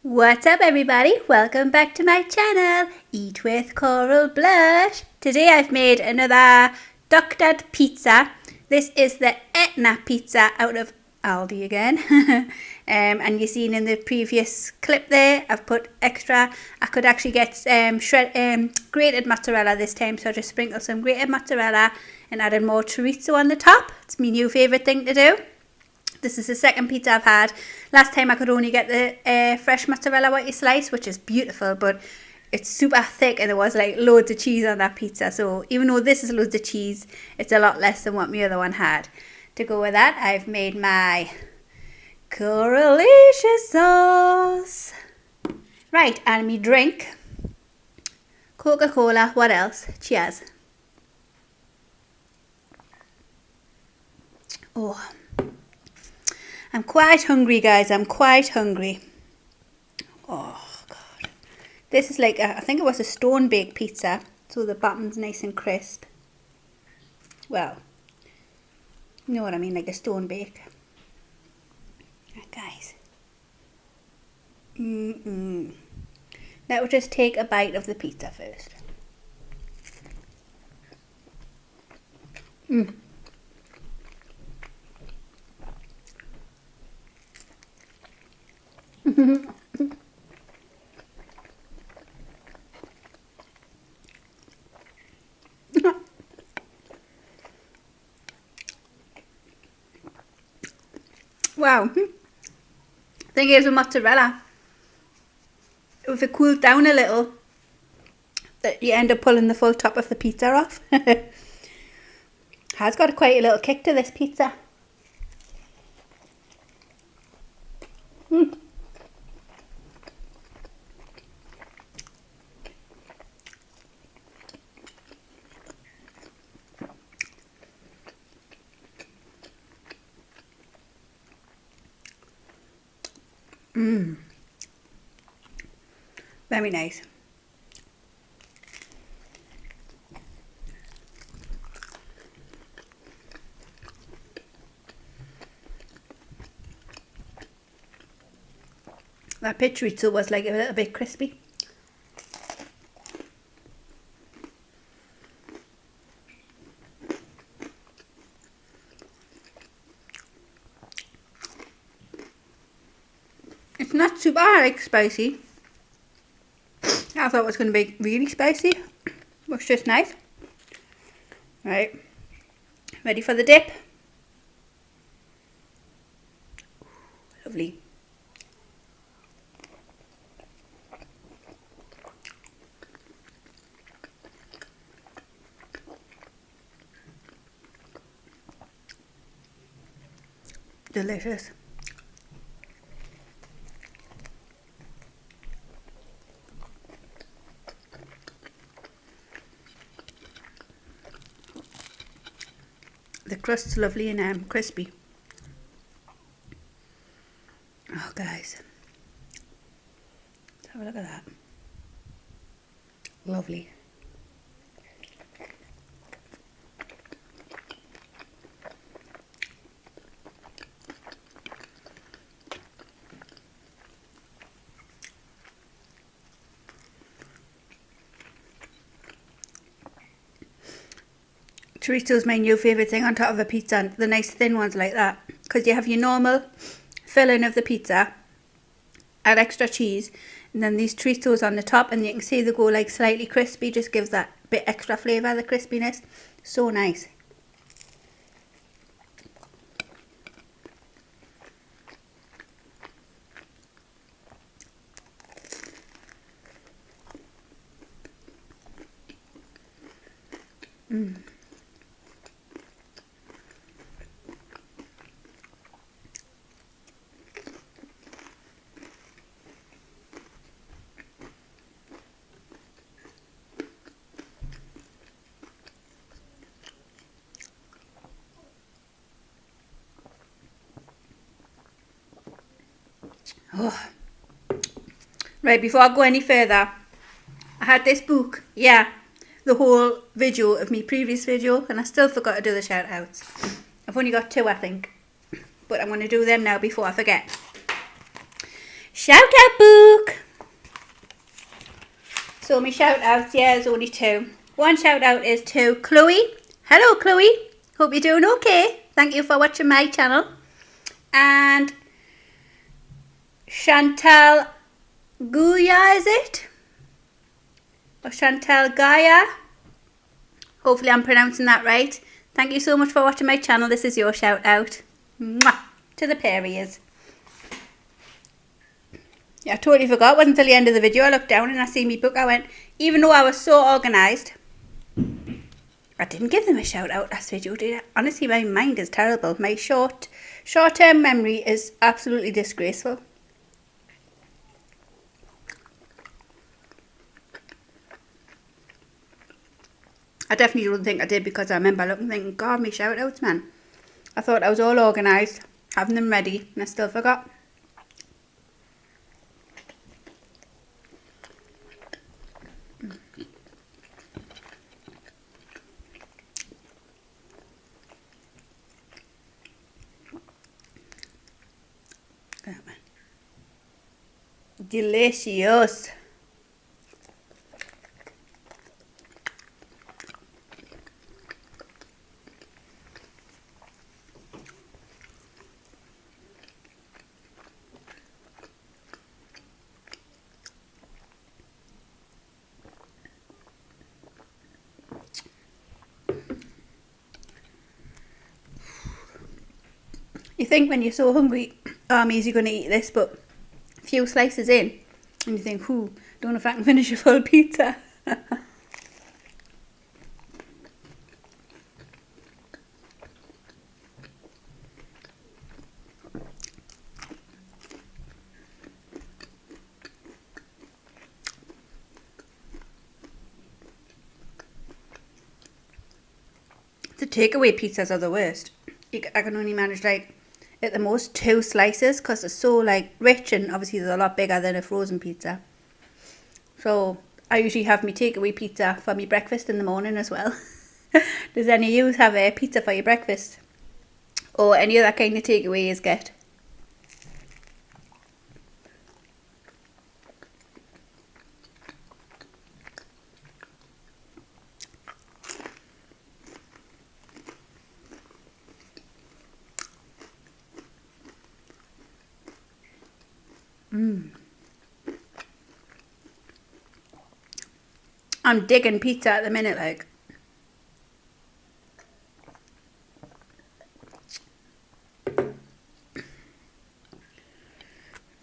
What's up everybody? Welcome back to my channel, Eat with Coral Blush. Today I've made another doctored pizza. This is the Etna pizza out of Aldi again. And you've seen in the previous clip there, I've put extra. I could actually get grated mozzarella this time, so I just sprinkled some grated mozzarella and added more chorizo on the top. It's my new favourite thing to do. This is the second pizza I've had. Last time I could only get the fresh mozzarella what you slice, which is beautiful, but it's super thick and there was like loads of cheese on that pizza. So even though this is loads of cheese, it's a lot less than what my other one had. To go with that, I've made my Coralicious sauce. Right, and me drink. Coca-Cola, what else? Cheers. Oh. I'm quite hungry, guys. I'm quite hungry. Oh, God. This is like, I think it was a stone-baked pizza. So the bottom's nice and crisp. Well, you know what I mean, like a stone-bake. Right, guys. Now we'll just take a bite of the pizza first. Wow. Thing is with mozzarella, if it cooled down a little, that you end up pulling the full top of the pizza off. Has got quite a little kick to this pizza. Very nice. That chorizo was like a little bit crispy. It's not super like spicy. I thought it was going to be really spicy. Looks just nice. Right. Ready for the dip. Lovely. Delicious. The crust's lovely and crispy. Oh, guys. Let's have a look at that. Lovely. Chorizo's my new favourite thing on top of a pizza, the nice thin ones like that. Because you have your normal filling of the pizza, add extra cheese, and then these chorizo's on the top, and you can see they go like slightly crispy, just gives that bit extra flavour, the crispiness. So nice. Oh. Right, before I go any further, I had this book, the whole video of my previous video, and I still forgot to do the shout outs. I've only got 2, I think, but I'm going to do them now before I forget. Shout out book! So my shout outs, yeah, there's only two. One shout out is to Chloe. Hello Chloe, hope you're doing okay. Thank you for watching my channel. And Chantal Guya, is it? Or Chantal Gaia? Hopefully I'm pronouncing that right. Thank you so much for watching my channel. This is your shout out. Mwah! To the Perriers. Yeah, I totally forgot. It wasn't until the end of the video I looked down and I seen my book. I went, even though I was so organised, I didn't give them a shout out last video, did I? Honestly, my mind is terrible. My short-term memory is absolutely disgraceful. I definitely don't think I did, because I remember looking and thinking, God, my shout outs, man. I thought I was all organised, having them ready, and I still forgot. Delicious. You think when you're so hungry, oh, I'm easy going to eat this, but a few slices in, and you think, don't know if I can finish a full pizza. The takeaway pizzas are the worst. I can only manage like at the most 2 slices, because they're so like rich, and obviously they're a lot bigger than a frozen pizza. So I usually have my takeaway pizza for my breakfast in the morning as well. Does any of you have a pizza for your breakfast? Or any other kind of takeaways get? I'm digging pizza at the minute, like.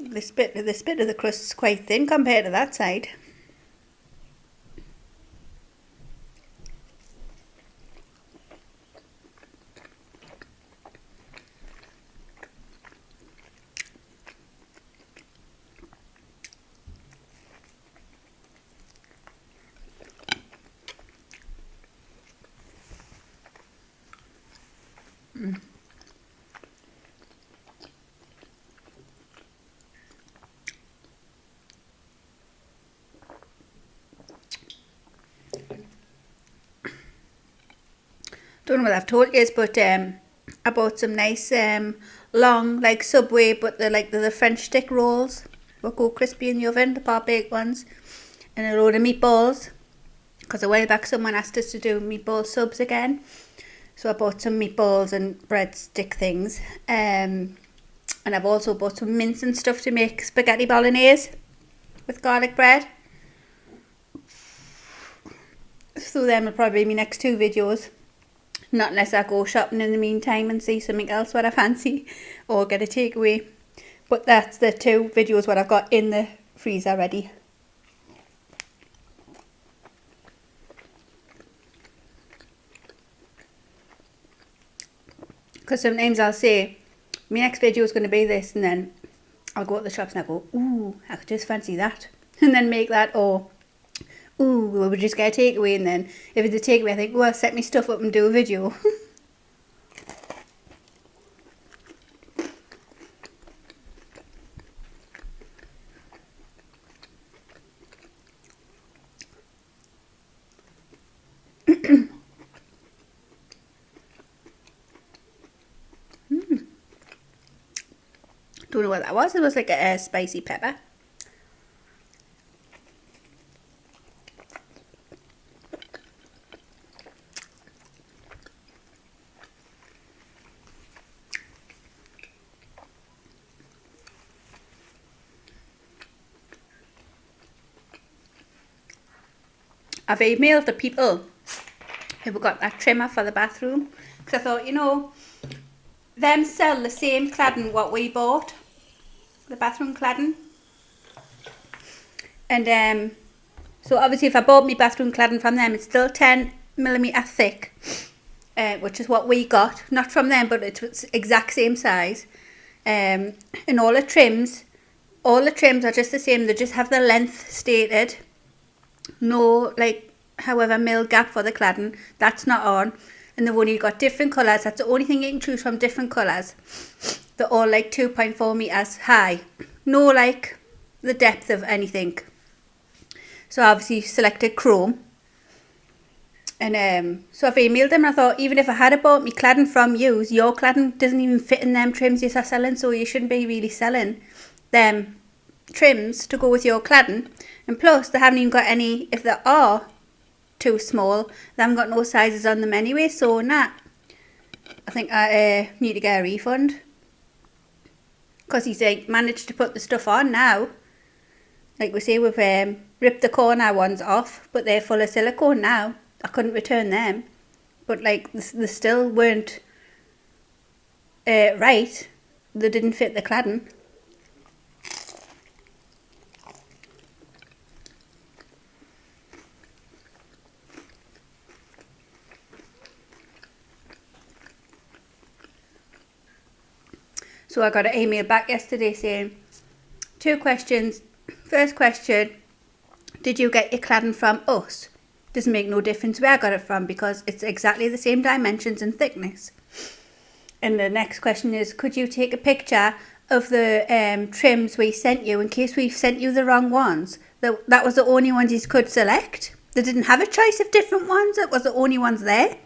This bit of the crust is quite thin compared to that side. Don't know what I've told you, but I bought some nice long like Subway, but they're like the French stick rolls what go crispy in the oven, the par-baked ones, and a load of meatballs, because a while back someone asked us to do meatball subs again, so I bought some meatballs and breadstick things, and I've also bought some mince and stuff to make spaghetti bolognese with garlic bread. So them will probably be my next 2 videos. Not unless I go shopping in the meantime and see something else what I fancy, or get a takeaway. But that's the 2 videos what I've got in the freezer ready. Because sometimes I'll say, my next video is going to be this, and then I'll go to the shops and I go, ooh, I could just fancy that. And then make that, or ooh, we'll just get a takeaway, and then if it's a takeaway I think, well, set me stuff up and do a video. Don't know what that was. It was like a spicy pepper. I've emailed the people who got that trimmer for the bathroom, because I thought, you know, them sell the same cladding what we bought, the bathroom cladding. And so obviously if I bought my bathroom cladding from them, it's still 10mm thick, which is what we got, not from them, but it's exact same size. And all the trims are just the same. They just have the length stated. No, like, however mil gap for the cladding, that's not on. And they've only got different colours. That's the only thing you can choose from, different colours. They're all like 2.4 metres high. No, like, the depth of anything. So I obviously selected chrome. And so I've emailed them, and I thought, even if I had bought my cladding from you, your cladding doesn't even fit in them trims you're selling, so you shouldn't be really selling them trims to go with your cladding. And plus, they haven't even got any, if they are too small, they haven't got no sizes on them anyway, so nah. I think I need to get a refund. Because he's like managed to put the stuff on now. Like we say, we've ripped the corner ones off, but they're full of silicone now. I couldn't return them. But like, they still weren't right. They didn't fit the cladding. So I got an email back yesterday saying 2 questions. First question, did you get your cladding from us? Doesn't make no difference where I got it from, because it's exactly the same dimensions and thickness. And the next question is, could you take a picture of the trims we sent you in case we sent you the wrong ones? That was the only ones you could select. They didn't have a choice of different ones. It was the only ones there.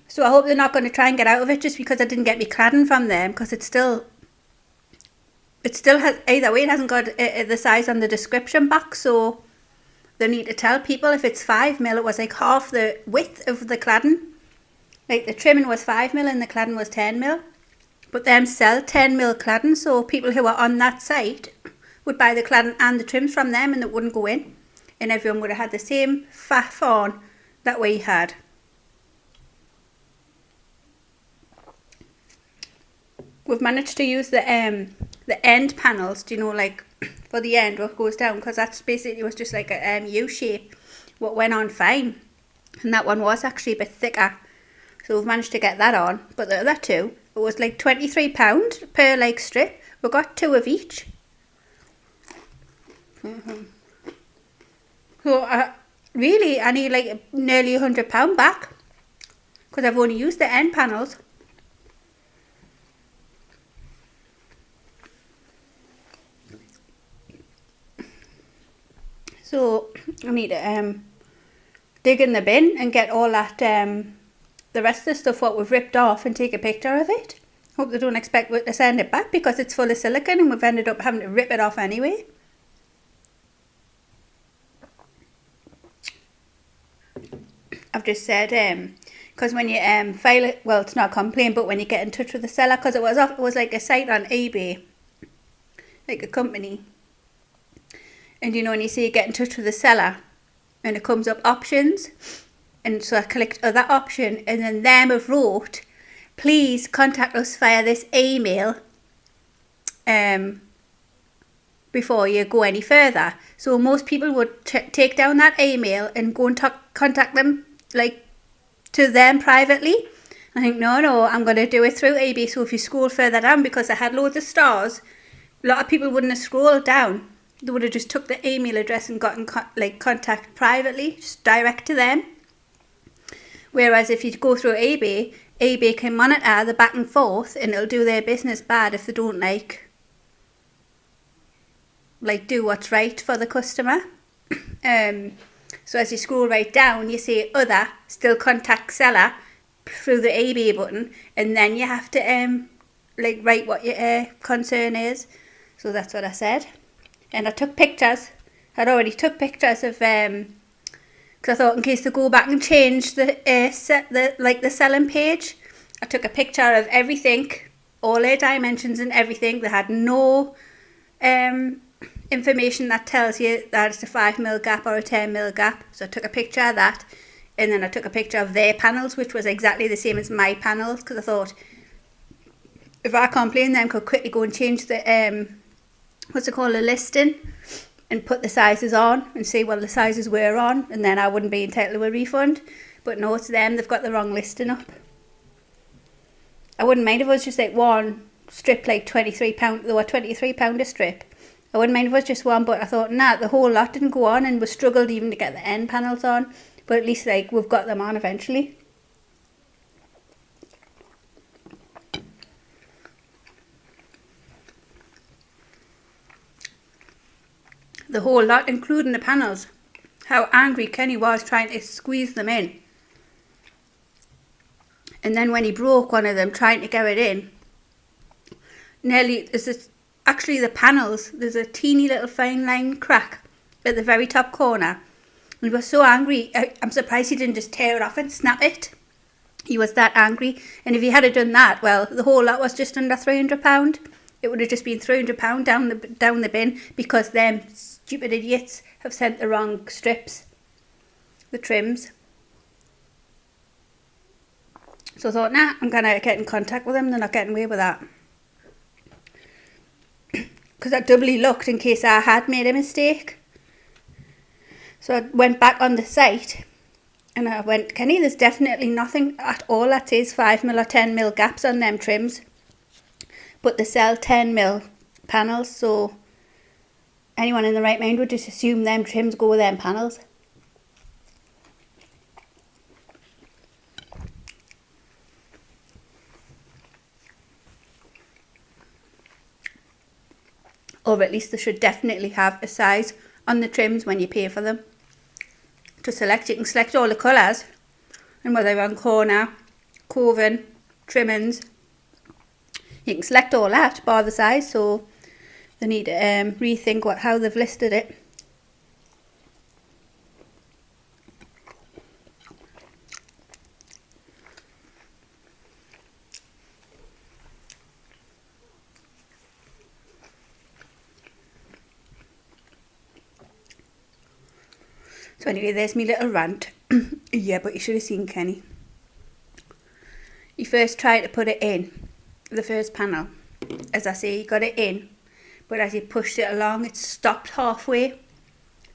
So I hope they're not going to try and get out of it just because I didn't get me cladding from them, because it still has, either way, it hasn't got the size on the description box, so they need to tell people if it's 5mm, it was like half the width of the cladding. Like the trimming was 5mm and the cladding was 10mm. But them sell 10mm cladding, so people who are on that site would buy the cladding and the trims from them, and it wouldn't go in. And everyone would have had the same faff on that we had. We've managed to use the end panels, do you know, like for the end what goes down, because that's basically was just like a U shape, what went on fine. And that one was actually a bit thicker, so we've managed to get that on. But the other two, it was like £23 per like strip. We got 2 of each. So really I need like nearly £100 back, because I've only used the end panels. So I need to dig in the bin and get all that, the rest of the stuff what we've ripped off, and take a picture of it. Hope they don't expect to send it back, because it's full of silicone and we've ended up having to rip it off anyway. I've just said, because when you file it, well, it's not a complaint, but when you get in touch with the seller, because it was like a site on eBay, like a company. And you know, when you say get in touch with the seller, and it comes up options, and so I clicked other option, and then them have wrote, please contact us via this email before you go any further. So most people would take down that email and go and contact them, like, to them privately. I think, no, I'm going to do it through eBay. So if you scroll further down, because I had loads of stars, a lot of people wouldn't have scrolled down. They would have just took the email address and gotten contact privately, just direct to them. Whereas if you go through eBay, eBay can monitor the back and forth, and it'll do their business bad if they don't like do what's right for the customer. So as you scroll right down, you see other, still contact seller through the eBay button, and then you have to like write what your concern is. So that's what I said. And I took pictures. I'd already took pictures of because I thought in case they go back and change the selling page, I took a picture of everything, all their dimensions and everything. They had no information that tells you that it's a 5mm gap or a 10mm gap. So I took a picture of that, and then I took a picture of their panels, which was exactly the same as my panels, because I thought if I complain, then I could quickly go and change the what's it called, a listing, and put the sizes on and see what the sizes were on, and then I wouldn't be entitled to a refund. But no, it's them, they've got the wrong listing up. I wouldn't mind if it was just like one strip, like £23, they were £23 a strip. I wouldn't mind if it was just one, but I thought, nah, the whole lot didn't go on, and we struggled even to get the end panels on. But at least like we've got them on eventually. The whole lot, including the panels. How angry Kenny was trying to squeeze them in. And then when he broke one of them trying to get it in, actually the panels, there's a teeny little fine line crack at the very top corner. And he was so angry, I'm surprised he didn't just tear it off and snap it. He was that angry. And if he had done that, well, the whole lot was just under £300. It would have just been £300 down the bin, because them stupid idiots have sent the wrong strips, the trims. So I thought, nah, I'm going to get in contact with them. They're not getting away with that. Because I doubly looked in case I had made a mistake. So I went back on the site and I went, Kenny, there's definitely nothing at all that says 5mm or 10mm gaps on them trims. But they sell 10mm panels, so anyone in the right mind would just assume them trims go with them panels. Or at least they should definitely have a size on the trims when you pay for them. To select, you can select all the colours, and whether they're on corner, coven, trimmings, you can select all that bar the size. So they need to rethink how they've listed it. So anyway, there's my little rant. Yeah, but you should have seen Kenny. He first tried to put it in, the first panel. As I say, he got it in, but as he pushed it along, it stopped halfway.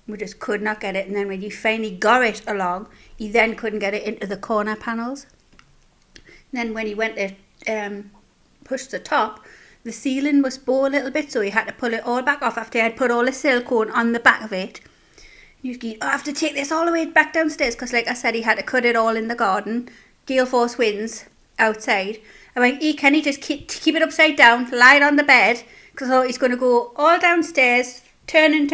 We just could not get it. And then when he finally got it along, he then couldn't get it into the corner panels. And then when he went to push the top, the ceiling was bowed a little bit, so he had to pull it all back off after he had put all the silicone on the back of it. I have to take this all the way back downstairs, because like I said, he had to cut it all in the garden. Gale force winds outside. I went, can he just keep it upside down, lie it on the bed, because I thought he's going to go all downstairs, turn and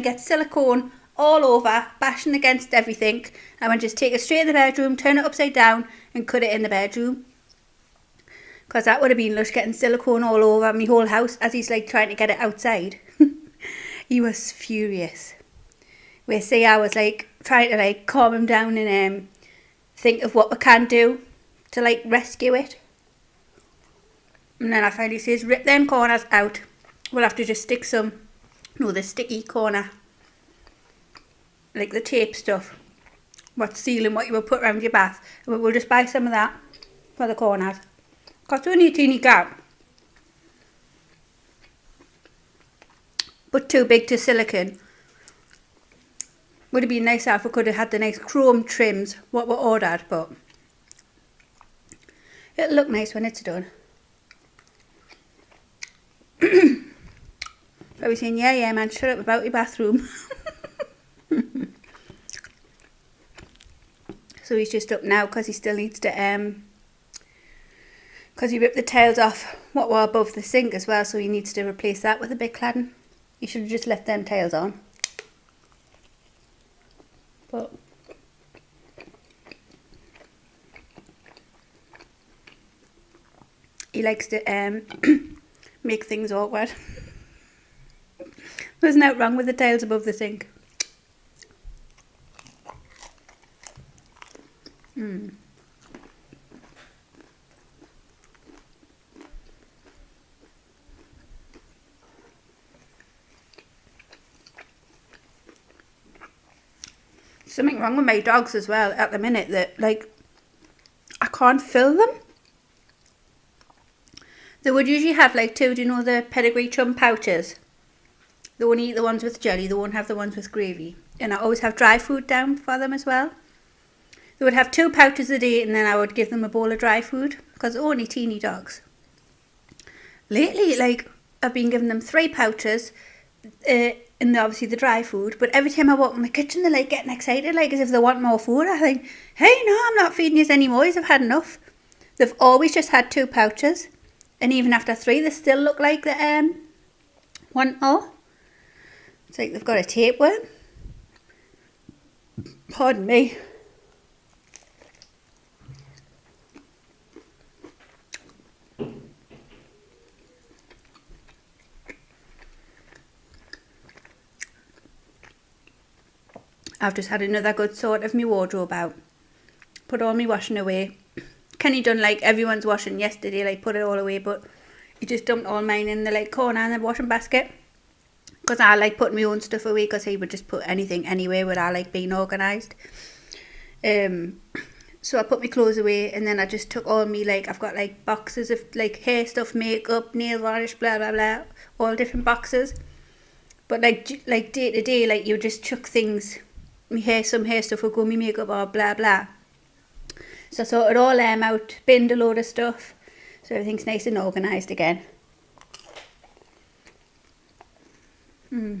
get silicone all over, bashing against everything. I went, just take it straight in the bedroom, turn it upside down and cut it in the bedroom. Because that would have been lush, getting silicone all over my whole house as he's like trying to get it outside. He was furious. We see, I was like trying to like calm him down and think of what we can do to like rescue it. And then I finally says, rip them corners out. We'll have to just stick the sticky corner, like the tape stuff, what's sealing what you will put around your bath. And we'll just buy some of that for the corners. Because it's only a teeny gap, but too big to silicone. Would have been nicer if we could have had the nice chrome trims, what we ordered, but it'll look nice when it's done. Probably saying, yeah man, shut up about your bathroom. So he's just up now because he still needs to, because he ripped the tiles off what were above the sink as well, so he needs to replace that with a big cladding. He should have just left them tiles on. But He likes to make things awkward. There's nothing wrong with the tiles above the sink. Something wrong with my dogs as well at the minute, that like I can't fill them. They would usually have like two, do you know the pedigree chum pouches? They won't eat the ones with jelly, they won't have the ones with gravy. And I always have dry food down for them as well. They would have 2 pouches a day, and then I would give them a bowl of dry food, because they're only teeny dogs. Lately, like, I've been giving them 3 pouches, and obviously the dry food, but every time I walk in the kitchen they're like getting excited, like as if they want more food. I think, hey, no, I'm not feeding you anymore, you've had enough. They've always just had 2 pouches, and even after 3 they still look like they want more. It's like they've got a tapeworm. Pardon me. I've just had another good sort of my wardrobe out. Put all my washing away. Kenny done like everyone's washing yesterday, like put it all away, but he just dumped all mine in the like corner in the washing basket. Because I like putting my own stuff away, because he would just put anything anywhere where I like being organised. So I put my clothes away, and then I just took all me, like, I've got like boxes of like hair stuff, makeup, nail varnish, blah blah blah, all different boxes. But like day to day, like you just chuck things, my hair, some hair stuff will go, my makeup or blah blah. So I sorted all them out, binned a load of stuff, so everything's nice and organised again. Oh.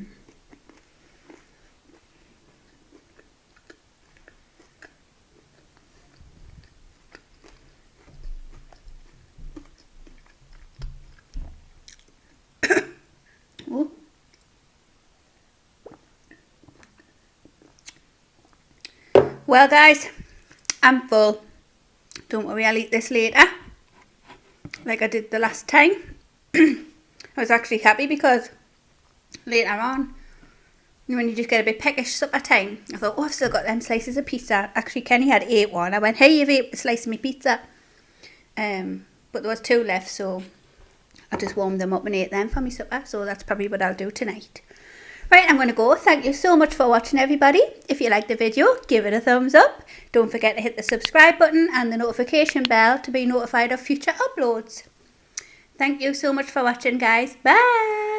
Well guys, I'm full. Don't worry, I'll eat this later, like I did the last time. I was actually happy because later on, when you just get a bit peckish supper time, I thought, oh, I've still got them slices of pizza. Actually, Kenny had 8 one. I went, hey, you've ate a slice of my pizza. But there was 2 left, so I just warmed them up and ate them for my supper. So that's probably what I'll do tonight. Right, I'm going to go. Thank you so much for watching, everybody. If you liked the video, give it a thumbs up. Don't forget to hit the subscribe button and the notification bell to be notified of future uploads. Thank you so much for watching, guys. Bye.